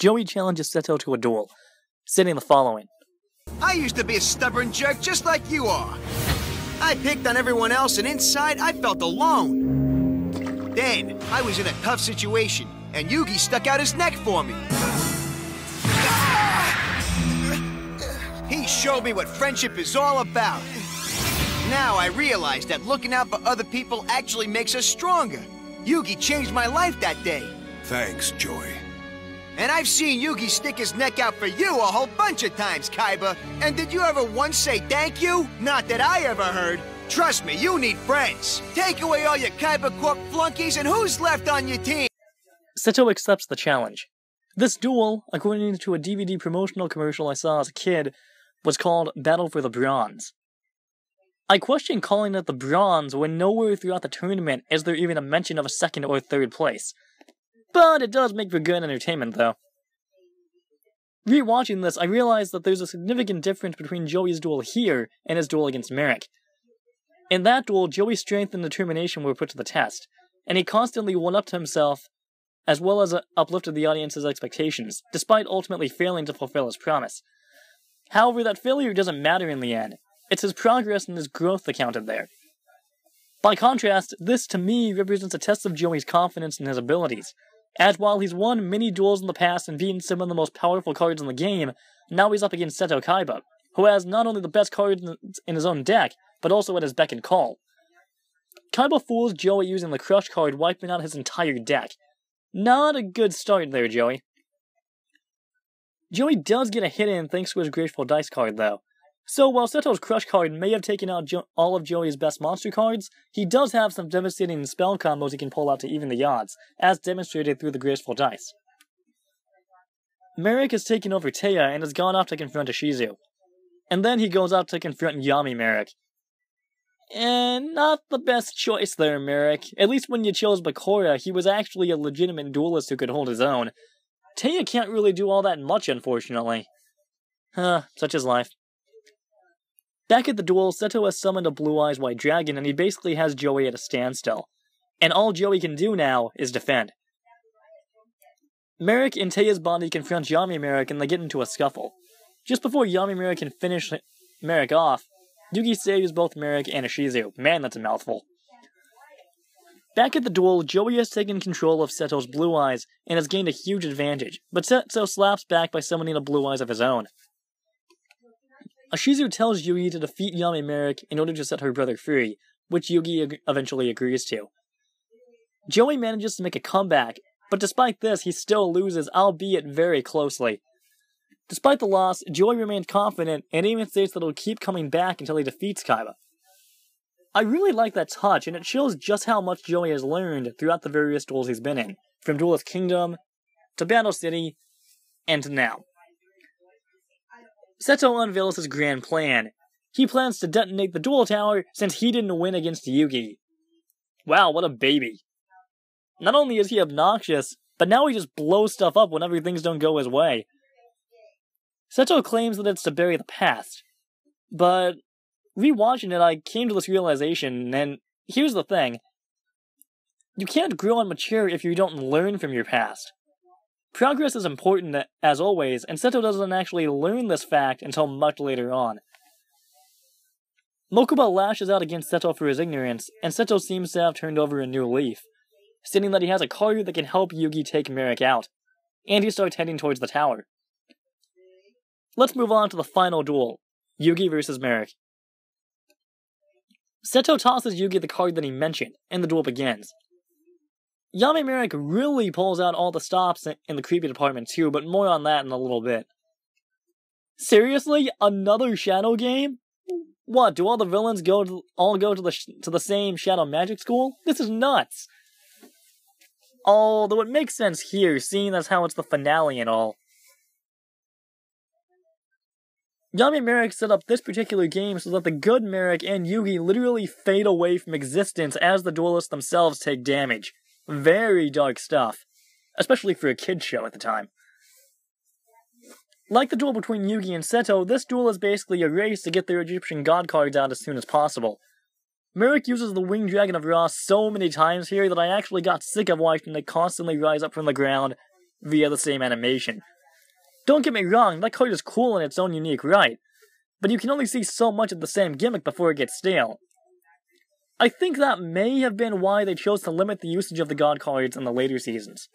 Joey challenges Seto to a duel, stating the following. I used to be a stubborn jerk just like you are. I picked on everyone else, and inside I felt alone. Then, I was in a tough situation, and Yugi stuck out his neck for me. He showed me what friendship is all about. Now I realize that looking out for other people actually makes us stronger. Yugi changed my life that day. Thanks, Joey. And I've seen Yugi stick his neck out for you a whole bunch of times, Kaiba. And did you ever once say thank you? Not that I ever heard. Trust me, you need friends. Take away all your Kaiba Corp flunkies, and who's left on your team? Seto accepts the challenge. This duel, according to a DVD promotional commercial I saw as a kid, was called Battle for the Bronze. I question calling it the Bronze when nowhere throughout the tournament is there even a mention of a second or third place. But it does make for good entertainment, though. Rewatching this, I realized that there's a significant difference between Joey's duel here and his duel against Merrick. In that duel, Joey's strength and determination were put to the test, and he constantly one-upped himself, as well as uplifted the audience's expectations, despite ultimately failing to fulfill his promise. However, that failure doesn't matter in the end. It's his progress and his growth that counted there. By contrast, this to me represents a test of Joey's confidence in his abilities, as while he's won many duels in the past and beaten some of the most powerful cards in the game, now he's up against Seto Kaiba, who has not only the best cards in his own deck, but also at his beck and call. Kaiba fools Joey using the Crush card, wiping out his entire deck. Not a good start there, Joey. Joey does get a hit in thanks to his Grateful Dice card, though. So while Seto's Crush card may have taken out all of Joey's best monster cards, he does have some devastating spell combos he can pull out to even the odds, as demonstrated through the Graceful Dice. Merrick has taken over Taya and has gone off to confront Ishizu. And then he goes out to confront Yami Merrick. And not the best choice there, Merrick. At least when you chose Bakura, he was actually a legitimate duelist who could hold his own. Taya can't really do all that much, unfortunately. Such is life. Back at the duel, Seto has summoned a Blue Eyes White Dragon, and he basically has Joey at a standstill. And all Joey can do now is defend. Merrick and Taya's body confront Yami Merrick, and they get into a scuffle. Just before Yami Merrick can finish Merrick off, Yugi saves both Merrick and Ishizu. Man, that's a mouthful. Back at the duel, Joey has taken control of Seto's Blue Eyes and has gained a huge advantage, but Seto slaps back by summoning a Blue Eyes of his own. Ishizu tells Yugi to defeat Yami Merrick in order to set her brother free, which Yugi eventually agrees to. Joey manages to make a comeback, but despite this, he still loses, albeit very closely. Despite the loss, Joey remains confident and even states that he'll keep coming back until he defeats Kaiba. I really like that touch, and it shows just how much Joey has learned throughout the various duels he's been in, from Duelist Kingdom, to Battle City, and to now. Seto unveils his grand plan. He plans to detonate the duel tower since he didn't win against Yugi. Wow, what a baby. Not only is he obnoxious, but now he just blows stuff up whenever things don't go his way. Seto claims that it's to bury the past, but rewatching it I came to this realization, and here's the thing. You can't grow and mature if you don't learn from your past. Progress is important, as always, and Seto doesn't actually learn this fact until much later on. Mokuba lashes out against Seto for his ignorance, and Seto seems to have turned over a new leaf, stating that he has a card that can help Yugi take Merrick out, and he starts heading towards the tower. Let's move on to the final duel, Yugi versus Merrick. Seto tosses Yugi the card that he mentioned, and the duel begins. Yami Merrick really pulls out all the stops in the creepy department too, but more on that in a little bit. Seriously? Another Shadow game? What, do all the villains go to the same Shadow Magic School? This is nuts! Although it makes sense here, seeing as how it's the finale and all. Yami Merrick set up this particular game so that the good Merrick and Yugi literally fade away from existence as the duelists themselves take damage. Very dark stuff, especially for a kid's show at the time. Like the duel between Yugi and Seto, this duel is basically a race to get their Egyptian god cards out as soon as possible. Merrick uses the Winged Dragon of Ra so many times here that I actually got sick of watching it constantly rise up from the ground, via the same animation. Don't get me wrong, that card is cool in its own unique right, but you can only see so much of the same gimmick before it gets stale. I think that may have been why they chose to limit the usage of the God cards in the later seasons,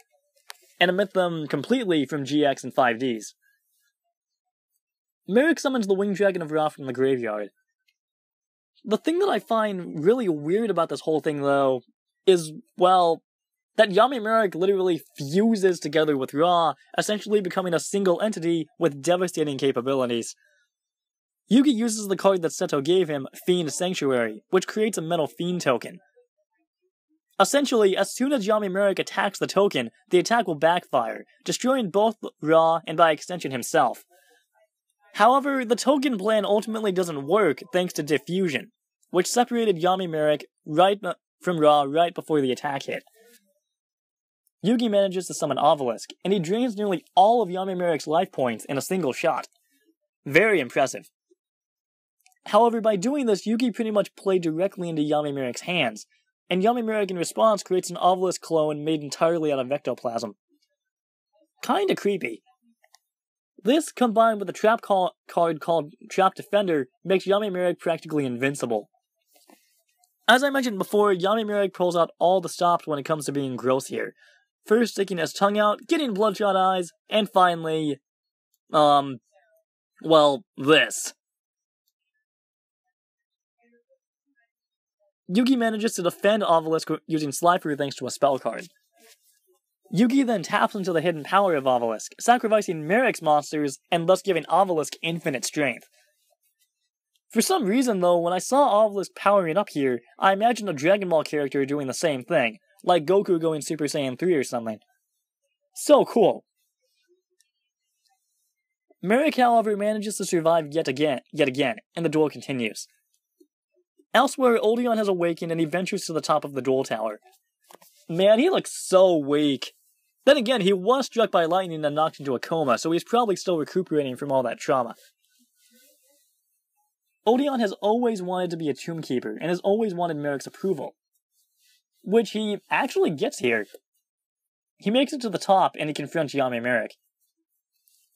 and omit them completely from GX and 5Ds. Merrick summons the Winged Dragon of Ra from the graveyard. The thing that I find really weird about this whole thing, though, is, well, that Yami Merrick literally fuses together with Ra, essentially becoming a single entity with devastating capabilities. Yugi uses the card that Seto gave him, Fiend Sanctuary, which creates a Metal Fiend token. Essentially, as soon as Yami Merrick attacks the token, the attack will backfire, destroying both Ra and by extension himself. However, the token plan ultimately doesn't work thanks to Diffusion, which separated Yami Merrick from Ra right before the attack hit. Yugi manages to summon Obelisk, and he drains nearly all of Yami Merrick's life points in a single shot. Very impressive. However, by doing this, Yugi pretty much played directly into Yami Merrick's hands, and Yami Merrick in response creates an Obelisk clone made entirely out of ectoplasm. Kinda creepy. This, combined with a trap card called Trap Defender, makes Yami Merrick practically invincible. As I mentioned before, Yami Merrick pulls out all the stops when it comes to being gross here. First sticking his tongue out, getting bloodshot eyes, and finally, well, this. Yugi manages to defend Obelisk using Slifer thanks to a spell card. Yugi then taps into the hidden power of Obelisk, sacrificing Merrick's monsters and thus giving Obelisk infinite strength. For some reason though, when I saw Obelisk powering up here, I imagined a Dragon Ball character doing the same thing, like Goku going Super Saiyan 3 or something. So cool. Merrick, however, manages to survive yet again, and the duel continues. Elsewhere, Odeon has awakened and he ventures to the top of the duel tower. Man, he looks so weak. Then again, he was struck by lightning and knocked into a coma, so he's probably still recuperating from all that trauma. Odeon has always wanted to be a Tomb Keeper, and has always wanted Merrick's approval. Which he actually gets here. He makes it to the top, and he confronts Yami Merrick.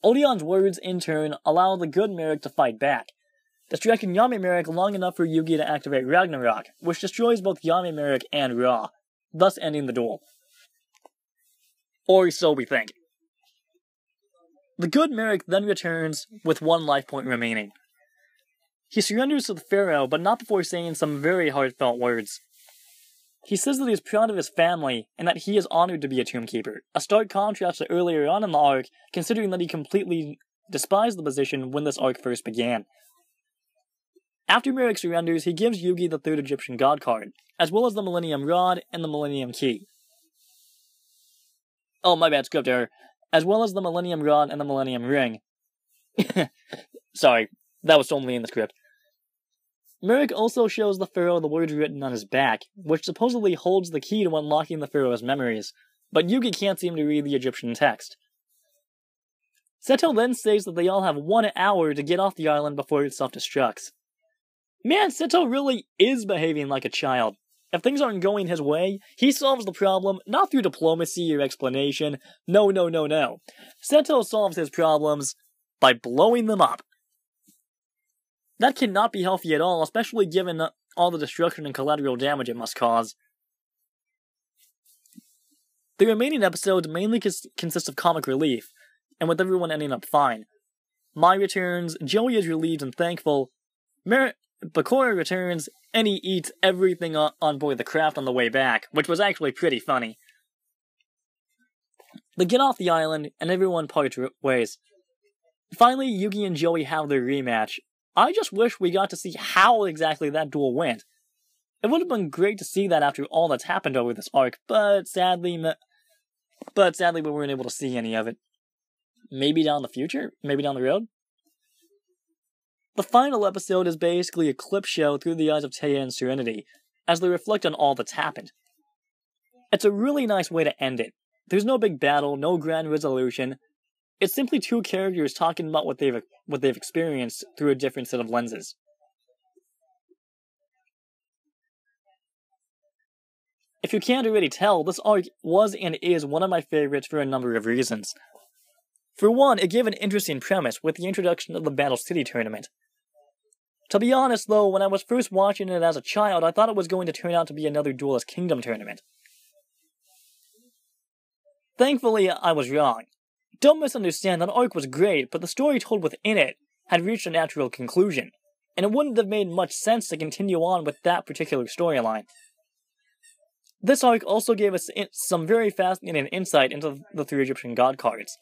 Odeon's words, in turn, allow the good Merrick to fight back, distracting Yami Merrick long enough for Yugi to activate Ragnarok, which destroys both Yami Merrick and Ra, thus ending the duel. Or so we think. The good Merrick then returns with 1 life point remaining. He surrenders to the Pharaoh, but not before saying some very heartfelt words. He says that he is proud of his family, and that he is honored to be a Tomb Keeper, a stark contrast to earlier on in the arc, considering that he completely despised the position when this arc first began. After Merrick surrenders, he gives Yugi the 3rd Egyptian God card, as well as the Millennium Rod and the Millennium Key. Oh, my bad, script error. As well as the Millennium Rod and the Millennium Ring. Sorry, that was totally in the script. Merrick also shows the Pharaoh the words written on his back, which supposedly holds the key to unlocking the Pharaoh's memories, but Yugi can't seem to read the Egyptian text. Seto then says that they all have 1 hour to get off the island before it self-destructs. Man, Seto really is behaving like a child. If things aren't going his way, he solves the problem not through diplomacy or explanation. No. Seto solves his problems by blowing them up. That cannot be healthy at all, especially given all the destruction and collateral damage it must cause. The remaining episodes mainly consist of comic relief, and with everyone ending up fine. Mai returns, Joey is relieved and thankful, Bakura returns, and he eats everything on board the craft on the way back, which was actually pretty funny. They get off the island, and everyone parts ways. Finally, Yugi and Joey have their rematch. I just wish we got to see how exactly that duel went. It would have been great to see that after all that's happened over this arc, but sadly we weren't able to see any of it. Maybe down the future? Maybe down the road? The final episode is basically a clip show through the eyes of Taya and Serenity, as they reflect on all that's happened. It's a really nice way to end it. There's no big battle, no grand resolution. It's simply 2 characters talking about what they've experienced through a different set of lenses. If you can't already tell, this arc was and is one of my favorites for a number of reasons. For one, it gave an interesting premise with the introduction of the Battle City tournament. To be honest though, when I was first watching it as a child, I thought it was going to turn out to be another Duelist Kingdom tournament. Thankfully, I was wrong. Don't misunderstand, that arc was great, but the story told within it had reached a natural conclusion, and it wouldn't have made much sense to continue on with that particular storyline. This arc also gave us some very fascinating insight into the 3 Egyptian god cards.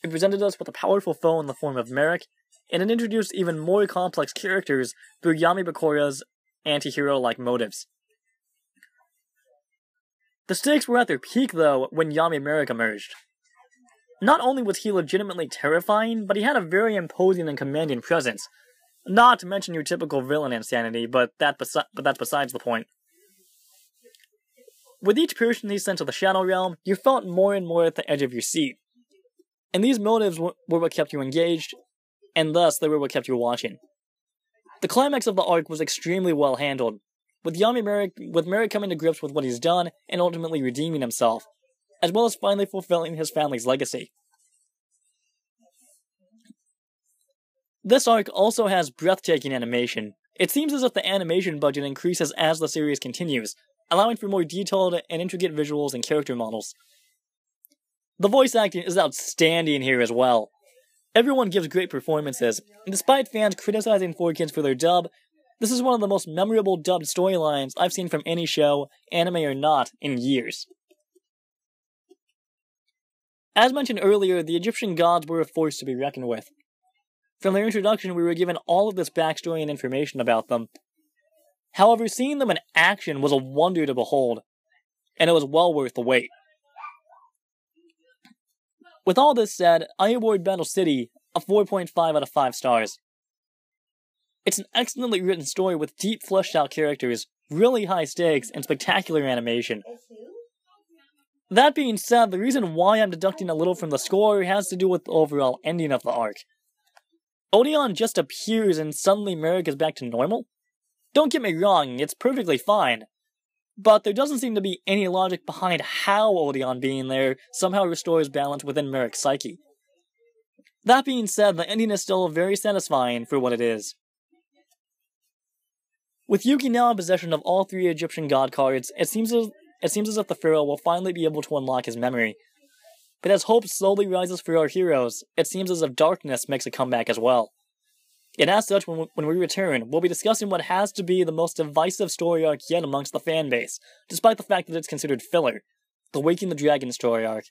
It presented us with a powerful foe in the form of Merrick, and it introduced even more complex characters through Yami Bakura's anti-hero-like motives. The stakes were at their peak, though, when Yami Merrick emerged. Not only was he legitimately terrifying, but he had a very imposing and commanding presence. Not to mention your typical villain insanity, but that's besides the point. With each person he sent to the Shadow Realm, you felt more and more at the edge of your seat. And these motives were what kept you engaged, and thus they were what kept you watching. The climax of the arc was extremely well handled, with Merrick coming to grips with what he's done and ultimately redeeming himself, as well as finally fulfilling his family's legacy. This arc also has breathtaking animation. It seems as if the animation budget increases as the series continues, allowing for more detailed and intricate visuals and character models. The voice acting is outstanding here as well. Everyone gives great performances, and despite fans criticizing 4Kids for their dub, this is one of the most memorable dubbed storylines I've seen from any show, anime or not, in years. As mentioned earlier, the Egyptian gods were a force to be reckoned with. From their introduction, we were given all of this backstory and information about them. However, seeing them in action was a wonder to behold, and it was well worth the wait. With all this said, I award Battle City a 4.5 out of 5 stars. It's an excellently written story with deep fleshed out characters, really high stakes, and spectacular animation. That being said, the reason why I'm deducting a little from the score has to do with the overall ending of the arc. Odeon just appears and suddenly Merrick is back to normal? Don't get me wrong, it's perfectly fine. But there doesn't seem to be any logic behind how Odeon being there somehow restores balance within Merrick's psyche. That being said, the ending is still very satisfying for what it is. With Yugi now in possession of all 3 Egyptian god cards, it seems as if the pharaoh will finally be able to unlock his memory. But as hope slowly rises for our heroes, it seems as if darkness makes a comeback as well. And as such, when we return, we'll be discussing what has to be the most divisive story arc yet amongst the fanbase, despite the fact that it's considered filler, the Waking the Dragon story arc.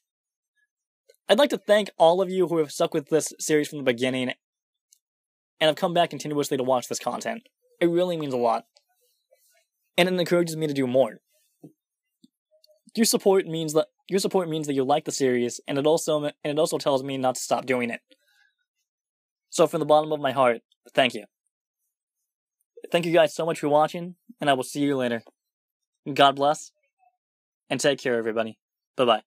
I'd like to thank all of you who have stuck with this series from the beginning, and have come back continuously to watch this content. It really means a lot. And it encourages me to do more. Your support means that you like the series, and it also tells me not to stop doing it. So from the bottom of my heart, thank you. Thank you guys so much for watching, and I will see you later. God bless, and take care, everybody. Bye-bye.